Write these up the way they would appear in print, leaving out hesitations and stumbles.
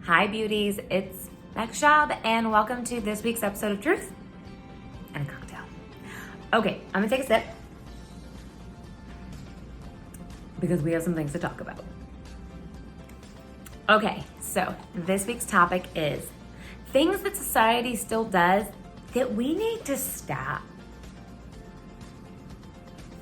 Hi beauties, it's Shab, and welcome to this week's episode of Truth and a Cocktail. Okay, I'm gonna take a sip because we have some things to talk about. Okay, so this week's topic is things that society still does that we need to stop.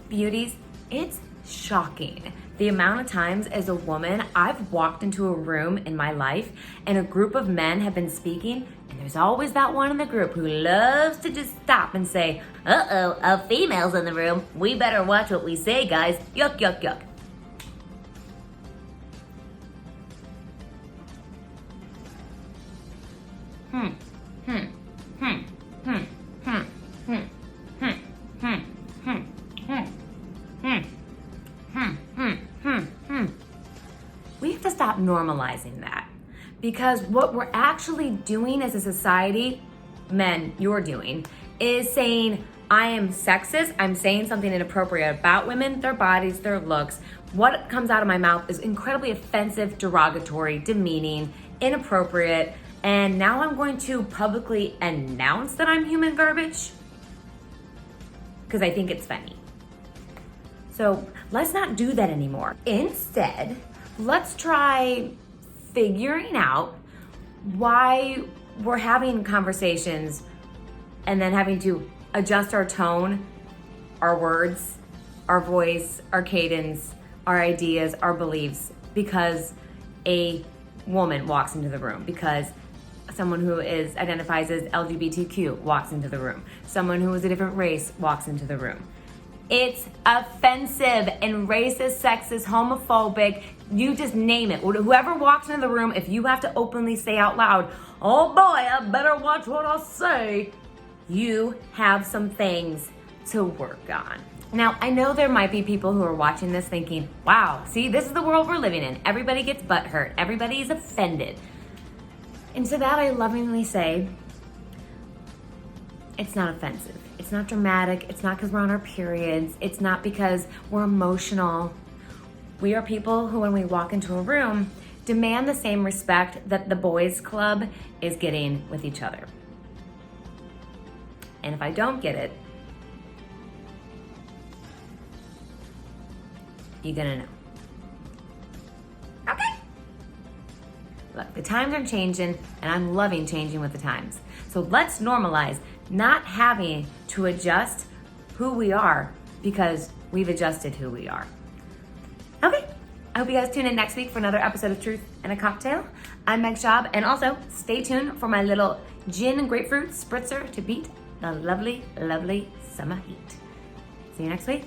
Beauties, it's shocking the amount of times as a woman I've walked into a room in my life and a group of men have been speaking, and there's always that one in the group who loves to just stop and say, uh-oh, a female's in the room. We better watch what we say, guys. Yuck, yuck, yuck. We have to stop normalizing that, because what we're actually doing as a society, men, you're doing, is saying, I am sexist, I'm saying something inappropriate about women, their bodies, their looks. What comes out of my mouth is incredibly offensive, derogatory, demeaning, inappropriate, and now I'm going to publicly announce that I'm human garbage because I think it's funny. So let's not do that anymore. Instead, let's try figuring out why we're having conversations and then having to adjust our tone, our words, our voice, our cadence, our ideas, our beliefs, because a woman walks into the room, because someone who identifies as LGBTQ walks into the room, someone who is a different race walks into the room. It's offensive and racist, sexist, homophobic, you just name it. Whoever walks into the room, if you have to openly say out loud, oh boy, I better watch what I say, you have some things to work on. Now, I know there might be people who are watching this thinking, wow, see, this is the world we're living in. Everybody gets butthurt. Everybody is offended. And to that, I lovingly say, it's not offensive. It's not dramatic. It's not because we're on our periods. It's not because we're emotional. We are people who, when we walk into a room, demand the same respect that the boys' club is getting with each other. And if I don't get it, you're gonna know. Okay? Look, the times are changing, and I'm loving changing with the times. So let's normalize not having to adjust who we are because we've adjusted who we are. Okay, I hope you guys tune in next week for another episode of Truth and a Cocktail. I'm Meg Shab, and also stay tuned for my little gin and grapefruit spritzer to beat the lovely, lovely summer heat. See you next week.